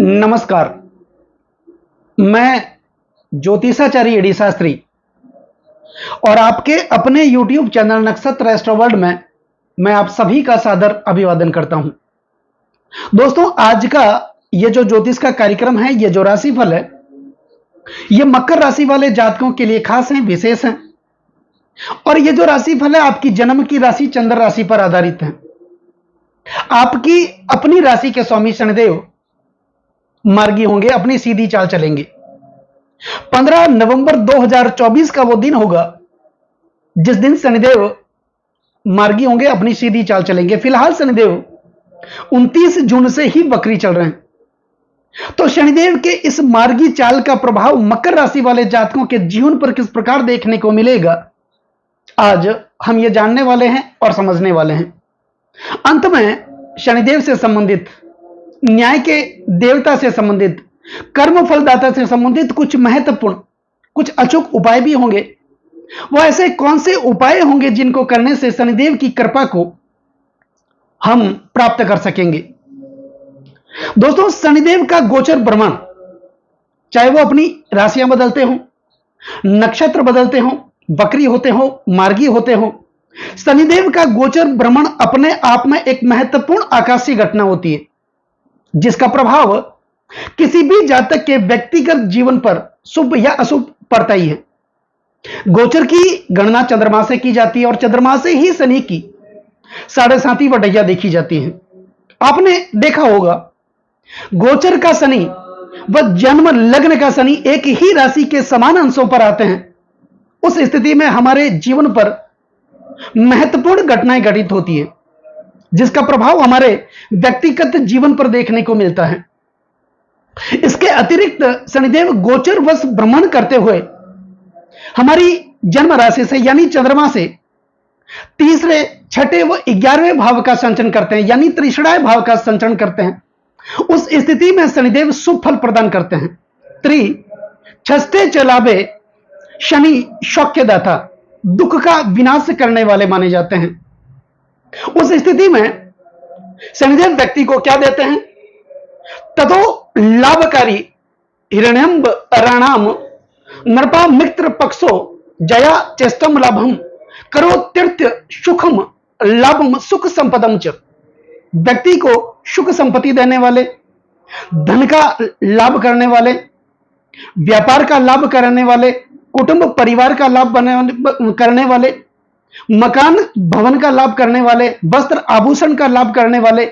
नमस्कार। मैं ज्योतिषाचार्य एडी शास्त्री और आपके अपने YouTube चैनल नक्षत्र एस्ट्रो वर्ल्ड में मैं आप सभी का सादर अभिवादन करता हूं। दोस्तों, आज का ये जो ज्योतिष का कार्यक्रम है, ये जो राशिफल है, ये मकर राशि वाले जातकों के लिए खास है, विशेष है। और ये जो राशिफल है आपकी जन्म की राशि चंद्र राशि पर आधारित है। आपकी अपनी राशि के स्वामी शनिदेव मार्गी होंगे, अपनी सीधी चाल चलेंगे। 15 नवंबर 2024 का वो दिन होगा जिस दिन शनिदेव मार्गी होंगे, अपनी सीधी चाल चलेंगे। फिलहाल शनिदेव 29 जून से ही वक्री चल रहे हैं। तो शनिदेव के इस मार्गी चाल का प्रभाव मकर राशि वाले जातकों के जीवन पर किस प्रकार देखने को मिलेगा, आज हम ये जानने वाले हैं और समझने वाले हैं। अंत में शनिदेव से संबंधित, न्याय के देवता से संबंधित, कर्म फलदाता से संबंधित कुछ महत्वपूर्ण, कुछ अचूक उपाय भी होंगे। वो ऐसे कौन से उपाय होंगे जिनको करने से शनिदेव की कृपा को हम प्राप्त कर सकेंगे। दोस्तों, शनिदेव का गोचर भ्रमण, चाहे वो अपनी राशियां बदलते हो, नक्षत्र बदलते हो, वक्री होते हो, मार्गी होते हो, शनिदेव का गोचर भ्रमण अपने आप में एक महत्वपूर्ण आकाशीय घटना होती है जिसका प्रभाव किसी भी जातक के व्यक्तिगत जीवन पर शुभ या अशुभ पड़ता ही है। गोचर की गणना चंद्रमा से की जाती है और चंद्रमा से ही शनि की 7.5 वटैया देखी जाती है। आपने देखा होगा, गोचर का शनि व जन्म लग्न का शनि एक ही राशि के समान अंशों पर आते हैं। उस स्थिति में हमारे जीवन पर महत्वपूर्ण घटनाएं घटित होती है जिसका प्रभाव हमारे व्यक्तिगत जीवन पर देखने को मिलता है। इसके अतिरिक्त शनिदेव गोचर वश भ्रमण करते हुए हमारी जन्म राशि से यानी चंद्रमा से तीसरे, छठे व 11वें भाव का संचरण करते हैं, यानी त्रिषणाय भाव का संचरण करते हैं। उस स्थिति में शनिदेव शुभ फल प्रदान करते हैं। छठे चलावे शनि शौक्यदाता, दुख का विनाश करने वाले माने जाते हैं। उस स्थिति में शनिदेव व्यक्ति को क्या देते हैं? ततो लाभकारी हिरण्यंब राणाम नरपा मित्र पक्षो जया चेष्टम लाभम करो तीर्थ सुखम लाभम सुख संपदम च। व्यक्ति को सुख संपत्ति देने वाले, धन का लाभ करने वाले, व्यापार का लाभ करने वाले, कुटुंब परिवार का लाभ करने वाले, मकान भवन का लाभ करने वाले, वस्त्र आभूषण का लाभ करने वाले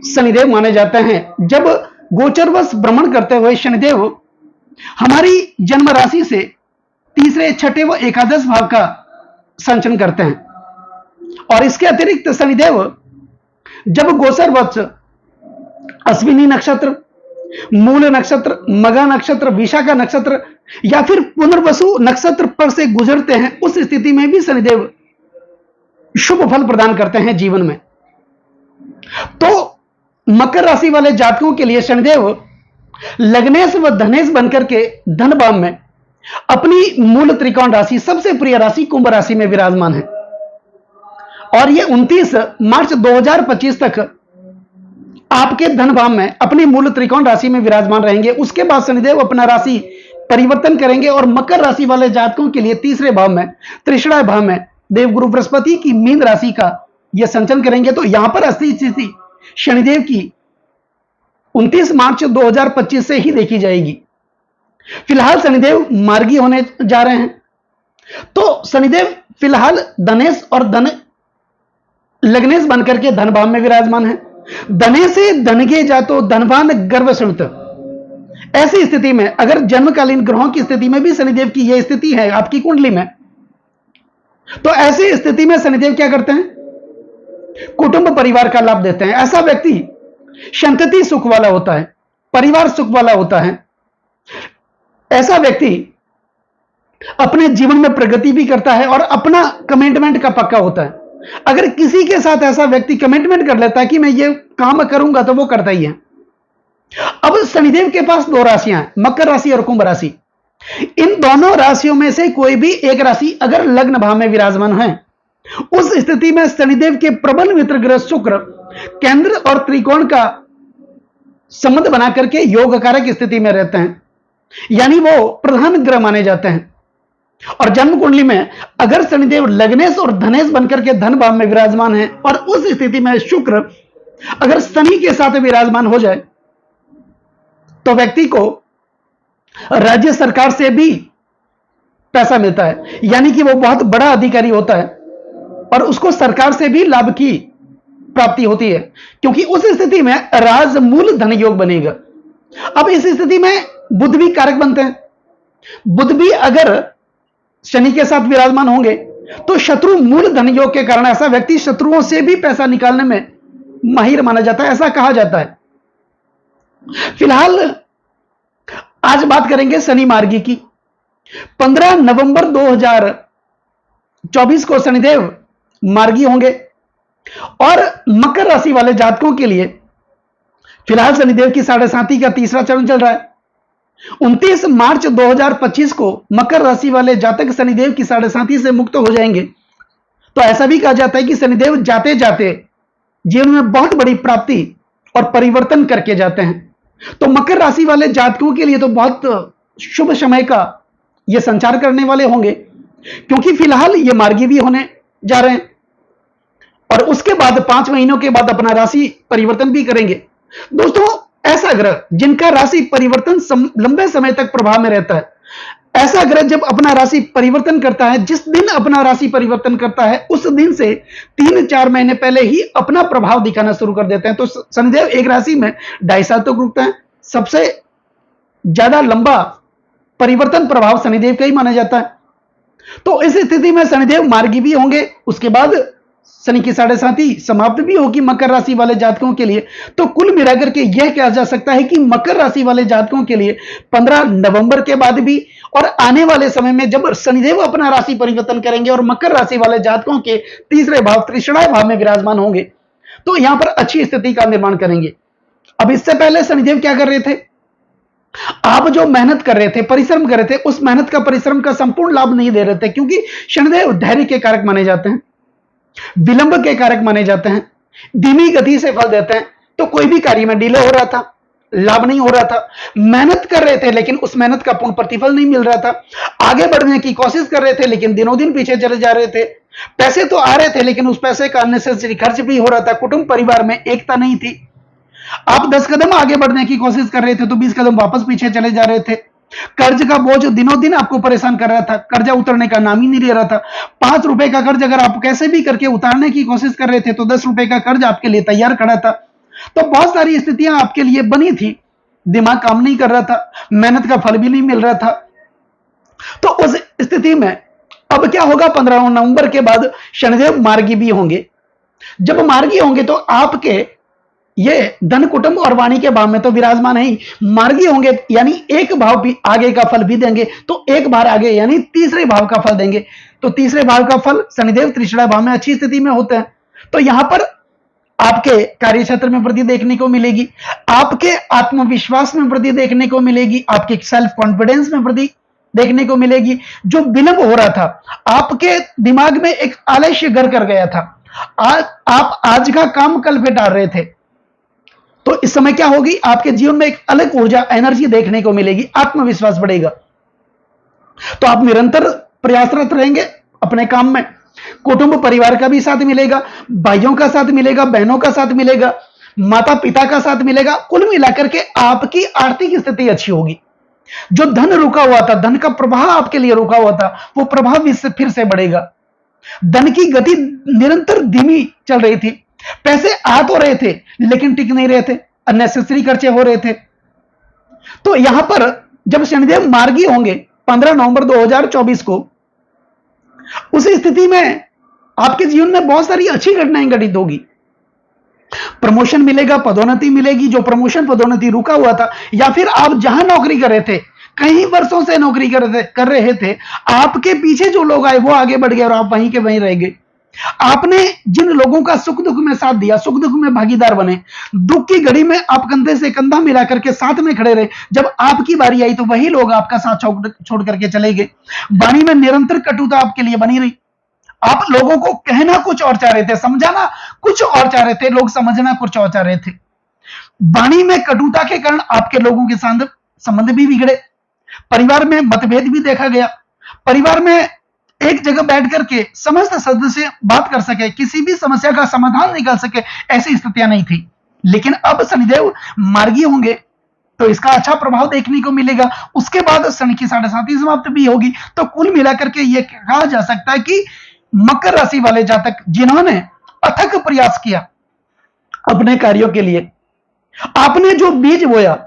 शनिदेव माने जाते हैं। जब गोचरवश भ्रमण करते हुए शनिदेव हमारी जन्म राशि से तीसरे, छठे व एकादश भाव का संचरण करते हैं। और इसके अतिरिक्त शनिदेव जब गोचरवश अश्विनी नक्षत्र, मूल नक्षत्र, मगा नक्षत्र, विशाखा नक्षत्र या फिर पुनर्वसु नक्षत्र पर से गुजरते हैं, उस स्थिति में भी शनिदेव शुभ फल प्रदान करते हैं जीवन में। तो मकर राशि वाले जातकों के लिए शनिदेव लग्नेश व धनेश बनकर के धन भाव में अपनी मूल त्रिकोण राशि, सबसे प्रिय राशि कुंभ राशि में विराजमान है। और यह 29 मार्च 2025 तक आपके धन भाव में अपनी मूल त्रिकोण राशि में विराजमान रहेंगे। उसके बाद शनिदेव अपना राशि परिवर्तन करेंगे और मकर राशि वाले जातकों के लिए तीसरे भाव में, त्रिषणाय भाव में देवगुरु बृहस्पति की मीन राशि का यह संचरण करेंगे। तो यहां पर असली स्थिति शनिदेव की 29 मार्च 2025 से ही देखी जाएगी। फिलहाल शनिदेव मार्गी होने जा रहे हैं। तो शनिदेव फिलहाल धनेश और धन लग्नेश बनकर के धन भाव में विराजमान है। धने से धनगे जातो धनवान गर्भ सुनत। ऐसी स्थिति में अगर जन्मकालीन ग्रहों की स्थिति में भी शनिदेव की यह स्थिति है आपकी कुंडली में, तो ऐसी स्थिति में शनिदेव क्या करते हैं? कुटुंब परिवार का लाभ देते हैं। ऐसा व्यक्ति संतति सुख वाला होता है, परिवार सुख वाला होता है। ऐसा व्यक्ति अपने जीवन में प्रगति भी करता है और अपना कमिटमेंट का पक्का होता है। अगर किसी के साथ ऐसा व्यक्ति कमिटमेंट कर लेता है कि मैं ये काम करूंगा, तो वो करता ही है। अब शनिदेव के पास 2 राशियां हैं, मकर राशि और कुंभ राशि। इन दोनों राशियों में से कोई भी एक राशि अगर लग्न भाव में विराजमान है, उस स्थिति में शनिदेव के प्रबल मित्र ग्रह शुक्र केंद्र और त्रिकोण का संबंध बना करके योग कारक स्थिति में रहते हैं, यानी वो प्रधान ग्रह माने जाते हैं। और जन्म कुंडली में अगर शनिदेव लग्नेश और धनेश बनकर के धन भाव में विराजमान है और उस स्थिति में शुक्र अगर शनि के साथ विराजमान हो जाए तो व्यक्ति को राज्य सरकार से भी पैसा मिलता है, यानी कि वो बहुत बड़ा अधिकारी होता है और उसको सरकार से भी लाभ की प्राप्ति होती है, क्योंकि उस स्थिति में राजमूल धन योग बनेगा। अब इस स्थिति में बुध भी कारक बनते हैं। बुध भी अगर शनि के साथ विराजमान होंगे तो शत्रु मूल धन योग के कारण ऐसा व्यक्ति शत्रुओं से भी पैसा निकालने में माहिर माना जाता है, ऐसा कहा जाता है। फिलहाल आज बात करेंगे शनि मार्गी की। 15 नवंबर 2024 को शनिदेव मार्गी होंगे और मकर राशि वाले जातकों के लिए फिलहाल शनिदेव की 7.5 का तीसरा चरण चल रहा है। 29 मार्च 2025 को मकर राशि वाले जातक शनिदेव की 7.5 से मुक्त हो जाएंगे। तो ऐसा भी कहा जाता है कि शनिदेव जाते जाते जीवन में बहुत बड़ी प्राप्ति और परिवर्तन करके जाते हैं। तो मकर राशि वाले जातकों के लिए तो बहुत शुभ समय का ये संचार करने वाले होंगे, क्योंकि फिलहाल ये मार्गी भी होने जा रहे हैं और उसके बाद 5 महीनों के बाद अपना राशि परिवर्तन भी करेंगे। दोस्तों, ऐसा ग्रह जिनका राशि परिवर्तन लंबे समय तक प्रभाव में रहता है, ऐसा ग्रह जब अपना राशि परिवर्तन करता है, जिस दिन अपना राशि परिवर्तन करता है उस दिन से 3-4 महीने पहले ही अपना प्रभाव दिखाना शुरू कर देते हैं। तो शनिदेव एक राशि में 2.5 साल तक रुकते हैं। सबसे ज्यादा लंबा परिवर्तन प्रभाव शनिदेव का ही माना जाता है। तो इस स्थिति में शनिदेव मार्गी भी होंगे, उसके बाद शनि की 7.5 समाप्त भी होगी मकर राशि वाले जातकों के लिए। तो कुल मिलाकर के यह कहा जा सकता है कि मकर राशि वाले जातकों के लिए 15 नवंबर के बाद भी और आने वाले समय में जब शनिदेव अपना राशि परिवर्तन करेंगे और मकर राशि वाले जातकों के तीसरे भाव तृष्णाय भाव में विराजमान होंगे तो यहां पर अच्छी स्थिति का निर्माण करेंगे। अब इससे पहले शनिदेव क्या कर रहे थे? आप जो मेहनत कर रहे थे, परिश्रम कर रहे थे, उस मेहनत का परिश्रम का संपूर्ण लाभ नहीं दे रहे थे, क्योंकि शनिदेव धैर्य के कारक माने जाते हैं, विलंब के कारक माने जाते हैं, धीमी गति से फल देते हैं। तो कोई भी कार्य में डिले हो रहा था, लाभ नहीं हो रहा था। मेहनत कर रहे थे लेकिन उस मेहनत का पूर्ण प्रतिफल नहीं मिल रहा था। आगे बढ़ने की कोशिश कर रहे थे लेकिन दिनों दिन पीछे चले जा रहे थे। पैसे तो आ रहे थे लेकिन उस पैसे का अननेसेसरी खर्च भी हो रहा था। कुटुंब परिवार में एकता नहीं थी। आप 10 कदम आगे बढ़ने की कोशिश कर रहे थे तो 20 कदम वापस पीछे चले जा रहे थे। कर्ज का बोझ दिनों दिन आपको परेशान कर रहा था, कर्जा उतरने का नाम ही नहीं ले रहा था। 5 रुपए का कर्ज अगर आप कैसे भी करके उतारने की कोशिश कर रहे थे तो 10 रुपए का कर्ज आपके लिए तैयार खड़ा था। तो बहुत सारी स्थितियां आपके लिए बनी थी, दिमाग काम नहीं कर रहा था, मेहनत का फल भी नहीं मिल रहा था। तो उस स्थिति में अब क्या होगा? 15 नवंबर के बाद शनिदेव मार्गी भी होंगे। जब मार्गी होंगे तो आपके ये धन कुटुंब और वाणी के भाव में तो विराजमान है ही, मार्गी होंगे यानी एक भाव भी आगे का फल भी देंगे। तो एक बार आगे यानी तीसरे भाव का फल देंगे। तो तीसरे भाव का फल शनिदेव तृष्णा भाव में अच्छी स्थिति में होते हैं। तो यहां पर आपके कार्य क्षेत्र में वृद्धि देखने को मिलेगी, आपके आत्मविश्वास में वृद्धि देखने को मिलेगी, आपके सेल्फ कॉन्फिडेंस में वृद्धि देखने को मिलेगी। जो विलंब हो रहा था, आपके दिमाग में एक आलस्य घर कर गया था, आप आज का काम कल पे टाल रहे थे, तो इस समय क्या होगी? आपके जीवन में एक अलग ऊर्जा, एनर्जी देखने को मिलेगी, आत्मविश्वास बढ़ेगा। तो आप निरंतर प्रयासरत रहेंगे अपने काम में। कुटुंब परिवार का भी साथ मिलेगा, भाइयों का साथ मिलेगा, बहनों का साथ मिलेगा, माता पिता का साथ मिलेगा। कुल मिलाकर के आपकी आर्थिक स्थिति अच्छी होगी। जो धन रुका हुआ था, धन का प्रवाह आपके लिए रुका हुआ था, वो प्रभाव इससे फिर से बढ़ेगा। धन की गति निरंतर धीमी चल रही थी, पैसे आ तो रहे थे लेकिन टिक नहीं रहे थे, अननेसेसरी खर्चे हो रहे थे। तो यहां पर जब शनिदेव मार्गी होंगे 15 नवंबर 2024 को, उस स्थिति में आपके जीवन में बहुत सारी अच्छी घटनाएं घटित होगी। प्रमोशन मिलेगा, पदोन्नति मिलेगी। जो प्रमोशन पदोन्नति रुका हुआ था, या फिर आप जहां नौकरी कर रहे थे, कई वर्षों से नौकरी कर रहे थे, आपके पीछे जो लोग आए वो आगे बढ़ गए और आप वहीं के वहीं रह गए। आपने जिन लोगों का सुख दुख में साथ दिया, सुख दुख में भागीदार बने, दुख की घड़ी में आप कंधे से कंधा मिला करके साथ में खड़े रहे, जब आपकी बारी आई तो वही लोग आपका साथ छोड़ करके चले गए। वाणी में निरंतर कटुता आपके लिए बनी रही। आप लोगों को कहना कुछ और चाह रहे थे, समझाना कुछ और चाह रहे थे, लोग समझना कुछ और चाह रहे थे। वाणी में कटुता के कारण आपके लोगों के साथ संबंध भी बिगड़े, परिवार में मतभेद भी देखा गया, परिवार में एक जगह बैठ करके समस्त सदस्य बात कर सके, किसी भी समस्या का समाधान निकाल सके, ऐसी स्थितियां नहीं थी। लेकिन अब शनिदेव मार्गी होंगे तो इसका अच्छा प्रभाव देखने को मिलेगा। उसके बाद शनि की 7.5 समाप्त भी होगी। तो कुल मिलाकर के यह कहा जा सकता है कि मकर राशि वाले जातक जिन्होंने अथक प्रयास किया अपने कार्यों के लिए, आपने जो बीज बोया,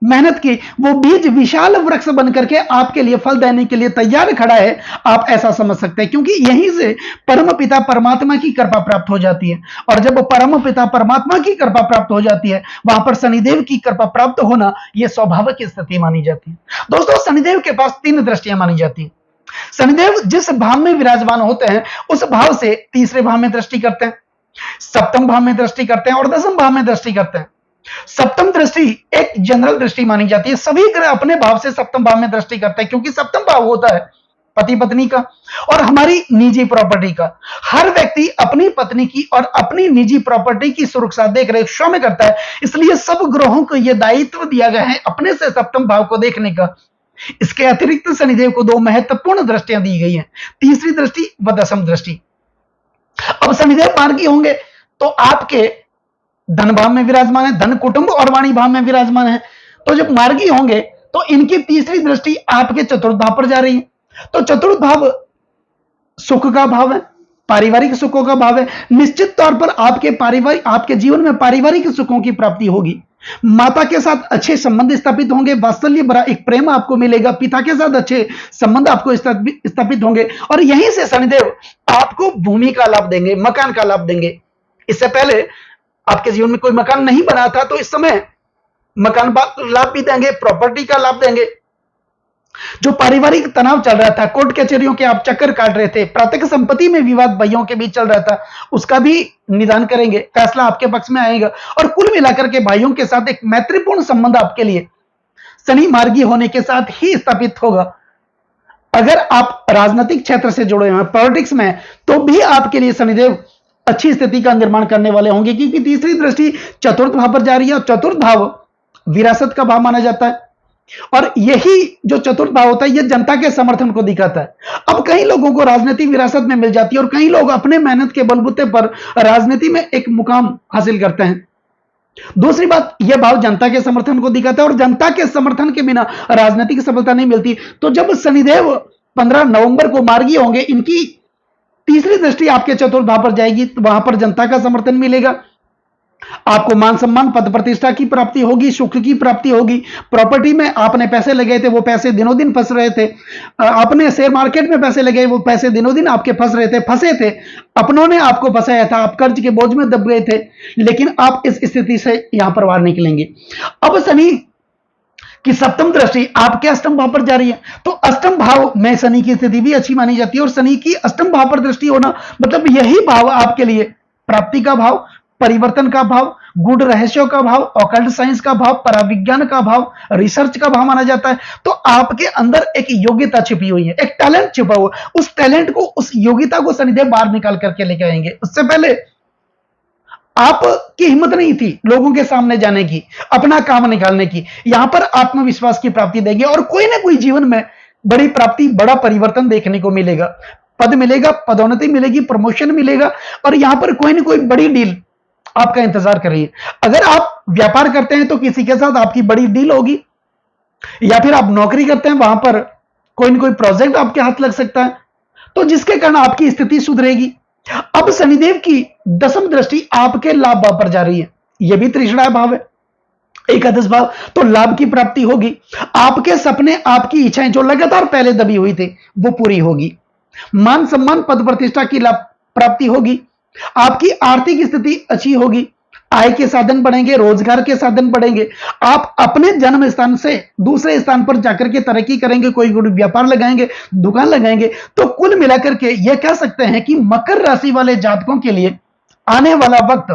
मेहनत की, वो बीज विशाल वृक्ष बनकर के आपके लिए फल देने के लिए तैयार खड़ा है, आप ऐसा समझ सकते हैं। क्योंकि यहीं से परम पिता परमात्मा की कृपा प्राप्त हो जाती है, और जब परम पिता परमात्मा की कृपा प्राप्त हो जाती है, वहां पर शनिदेव की कृपा प्राप्त होना यह स्वाभाविक स्थिति मानी जाती है। दोस्तों, शनिदेव के पास 3 दृष्टियां मानी जाती है। शनिदेव जिस भाव में विराजमान होते हैं उस भाव से तीसरे भाव में दृष्टि करते हैं, सप्तम भाव में दृष्टि करते हैं और दसम भाव में दृष्टि करते हैं। सप्तम दृष्टि एक जनरल दृष्टि मानी जाती है। सभी ग्रह अपने भाव से सप्तम भाव में दृष्टि करते हैं, क्योंकि सप्तम भाव होता है पति पत्नी का और हमारी निजी प्रॉपर्टी का। हर व्यक्ति अपनी पत्नी की और अपनी निजी प्रॉपर्टी की सुरक्षा देख रेख स्वयं करता है, इसलिए सब ग्रहों को यह दायित्व दिया गया है अपने से सप्तम भाव को देखने का। इसके अतिरिक्त शनिदेव को 2 महत्वपूर्ण दृष्टियां दी गई हैं, तीसरी दृष्टि व दसम दृष्टि। अब शनिदेव मार्गी होंगे तो आपके धन भाव में विराजमान है, धन कुटुंब और वाणी भाव में विराजमान है। तो जब मार्गी होंगे तो इनकी तीसरी दृष्टि आपके चतुर्थ भाव पर जा रही है। तो चतुर्थ भाव सुख का भाव है, पारिवारिक सुखों का भाव है। निश्चित तौर पर आपके जीवन में पारिवारिक सुखों की प्राप्ति होगी। माता के साथ अच्छे संबंध स्थापित होंगे, वात्सल्य भरा एक प्रेम आपको मिलेगा, पिता के साथ अच्छे संबंध आपको स्थापित होंगे, और यहीं से शनिदेव आपको भूमि का लाभ देंगे, मकान का लाभ देंगे। इससे पहले आपके जीवन में कोई मकान नहीं बना था तो इस समय मकान लाभ भी देंगे, प्रॉपर्टी का लाभ देंगे। जो पारिवारिक तनाव चल रहा था, कोर्ट कचहरियों के आप चक्कर काट रहे थे, प्रातक संपत्ति में विवाद भाइयों के बीच चल रहा था, उसका भी निदान करेंगे, फैसला आपके पक्ष में आएगा। और कुल मिलाकर के भाइयों के साथ एक मैत्रीपूर्ण संबंध आपके लिए शनि मार्गी होने के साथ ही स्थापित होगा। अगर आप राजनीतिक क्षेत्र से जुड़े हैं, पॉलिटिक्स में, तो भी आपके लिए शनिदेव अच्छी स्थिति का निर्माण करने वाले होंगे, क्योंकि तीसरी दृष्टि चतुर्थ भाव पर जा रही है और चतुर्थ भाव विरासत का भाव माना जाता है। और यही जो चतुर्थ भाव होता है यह जनता के समर्थन को दिखाता है। अब कई लोगों को राजनीति विरासत में मिल जाती है और कई लोग अपने मेहनत के बलबूते पर राजनीति में एक मुकाम हासिल करते हैं। दूसरी बात, यह भाव जनता के समर्थन को दिखाता है और जनता के समर्थन के बिना राजनीतिक सफलता नहीं मिलती। तो जब शनिदेव 15 नवंबर को मार्गी होंगे, इनकी तीसरी दृष्टि आपके चतुर्थ भाव पर जाएगी, तो वहां पर जनता का समर्थन मिलेगा, आपको मान सम्मान पद प्रतिष्ठा की प्राप्ति होगी, सुख की प्राप्ति होगी। प्रॉपर्टी में आपने पैसे लगाए थे, वो पैसे दिनों दिन फंस रहे थे। आपने शेयर मार्केट में पैसे लगाए, वो पैसे दिनों दिन आपके फंसे थे। अपनों ने आपको फंसाया था, आप कर्ज के बोझ में दब गए थे, लेकिन आप इस स्थिति से यहां पर बाहर निकलेंगे। अब शनि कि सप्तम दृष्टि आपके अष्टम भाव पर जा रही है, तो अष्टम भाव में शनि की स्थिति भी अच्छी मानी जाती है। और शनि की अष्टम भाव पर दृष्टि होना मतलब यही भाव आपके लिए प्राप्ति का भाव, परिवर्तन का भाव, गूढ़ रहस्यों का भाव, ऑकल्ट साइंस का भाव, पराविज्ञान का भाव, रिसर्च का भाव माना जाता है। तो आपके अंदर एक योग्यता छिपी हुई है, एक टैलेंट छिपा हुआ, उस टैलेंट को, उस योग्यता को शनिदेव बाहर निकाल करके लेके आएंगे। उससे पहले आपकी हिम्मत नहीं थी लोगों के सामने जाने की, अपना काम निकालने की, यहां पर आत्मविश्वास की प्राप्ति देंगे और कोई ना कोई जीवन में बड़ी प्राप्ति, बड़ा परिवर्तन देखने को मिलेगा। पद मिलेगा, पदोन्नति मिलेगी, प्रमोशन मिलेगा, और यहां पर कोई ना कोई बड़ी डील आपका इंतजार कर रही है। अगर आप व्यापार करते हैं तो किसी के साथ आपकी बड़ी डील होगी, या फिर आप नौकरी करते हैं, वहां पर कोई ना कोई प्रोजेक्ट आपके हाथ लग सकता है, तो जिसके कारण आपकी स्थिति सुधरेगी। अब शनिदेव की दसम दृष्टि आपके लाभ भाव पर जा रही है, यह भी त्रिषणाय भाव है, एकादश भाव, तो लाभ की प्राप्ति होगी। आपके सपने, आपकी इच्छाएं जो लगातार पहले दबी हुई थी वो पूरी होगी। मान सम्मान पद प्रतिष्ठा की लाभ प्राप्ति होगी। आपकी आर्थिक स्थिति अच्छी होगी, आय के साधन बढ़ेंगे, रोजगार के साधन बढ़ेंगे। आप अपने जन्म स्थान से दूसरे स्थान पर जाकर के तरक्की करेंगे, कोई व्यापार लगाएंगे, दुकान लगाएंगे। तो कुल मिलाकर के यह कह सकते हैं कि मकर राशि वाले जातकों के लिए आने वाला वक्त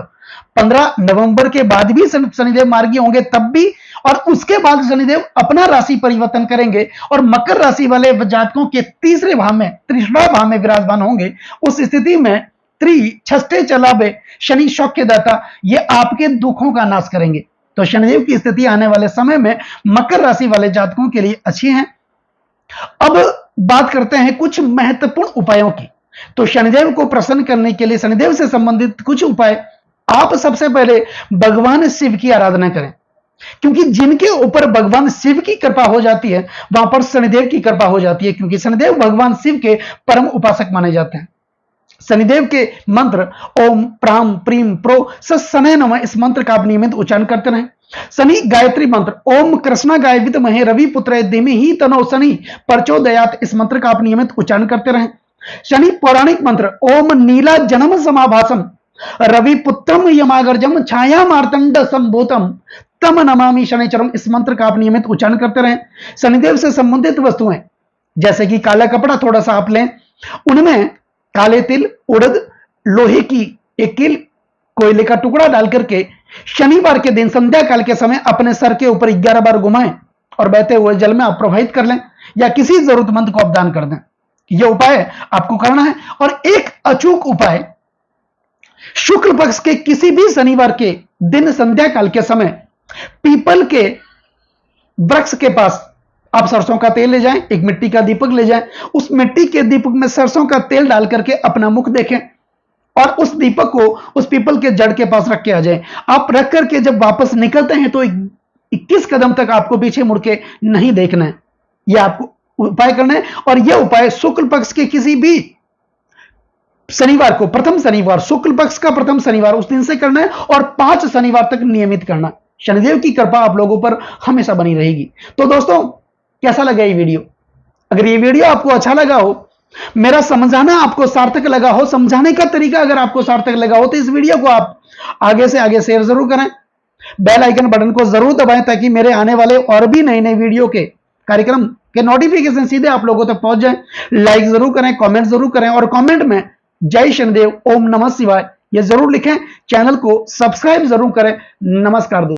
15 नवंबर के बाद भी शनिदेव मार्गी होंगे तब भी, और उसके बाद शनिदेव अपना राशि परिवर्तन करेंगे और मकर राशि वाले जातकों के तीसरे भाव में, त्रिषणा भाव में विराजमान होंगे। उस स्थिति में 3 छष्टे चलावे शनि शौक्य दाता, ये आपके दुखों का नाश करेंगे। तो शनिदेव की स्थिति आने वाले समय में मकर राशि वाले जातकों के लिए अच्छी है। अब बात करते हैं कुछ महत्वपूर्ण उपायों की। तो शनिदेव को प्रसन्न करने के लिए शनिदेव से संबंधित कुछ उपाय, आप सबसे पहले भगवान शिव की आराधना करें, क्योंकि जिनके ऊपर भगवान शिव की कृपा हो जाती है वहां पर शनिदेव की कृपा हो जाती है, क्योंकि शनिदेव भगवान शिव के परम उपासक माने जाते हैं। शनिदेव के मंत्र ओम प्राम प्रीम प्रो सने नमः, इस मंत्र का आप नियमित उच्चारण करते रहें। शनि गायत्री मंत्र ओम कृष्णा गाय विद्महे रवि पुत्र धीमहि तनो शनि प्रचोदयात्, इस मंत्र का आप नियमित उच्चारण करते रहें। शनि पौराणिक मंत्र ओम नीला जन्म समाभासम रवि पुत्रम यमागर्जम छाया मार्तंड संभूतम तम नमामि शनिचरम, इस मंत्र का आप नियमित उच्चारण करते रहें। शनिदेव से संबंधित वस्तुएं जैसे कि काला कपड़ा थोड़ा सा आप लें, उनमें काले तिल, उड़द, लोहे की एक कील, कोयले का टुकड़ा डाल करके शनिवार के दिन संध्या काल के समय अपने सर के ऊपर 11 बार घुमाएं और बहते हुए जल में आप प्रवाहित कर लें या किसी जरूरतमंद को आप दान कर दें। यह उपाय आपको करना है। और एक अचूक उपाय, शुक्ल पक्ष के किसी भी शनिवार के दिन संध्या काल के समय पीपल के वृक्ष के पास आप सरसों का तेल ले जाएं, एक मिट्टी का दीपक ले जाएं, उस मिट्टी के दीपक में सरसों का तेल डाल करके अपना मुख देखें और उस दीपक को उस पीपल के जड़ के पास रख के आ जाएं। आप रख करके जब वापस निकलते हैं तो 21 कदम तक आपको पीछे मुड़ के नहीं देखना है। यह आपको उपाय करना है। और यह उपाय शुक्ल पक्ष के किसी भी शनिवार को, प्रथम शनिवार, शुक्ल पक्ष का प्रथम शनिवार, उस दिन से करना है और 5 शनिवार तक नियमित करना। शनिदेव की कृपा आप लोगों पर हमेशा बनी रहेगी। तो दोस्तों, कैसा लगा ये वीडियो? अगर ये वीडियो आपको अच्छा लगा हो, मेरा समझाना आपको सार्थक लगा हो, समझाने का तरीका अगर आपको सार्थक लगा हो, तो इस वीडियो को आप आगे से आगे शेयर जरूर करें। बेल आइकन बटन को जरूर दबाएं ताकि मेरे आने वाले और भी नए नए वीडियो के कार्यक्रम के नोटिफिकेशन सीधे आप लोगों तक पहुंच जाए। लाइक जरूर करें, कमेंट जरूर करें और कमेंट में जय शनिदेव, ओम नमः शिवाय ये जरूर लिखें। चैनल को सब्सक्राइब जरूर करें। नमस्कार दोस्तों।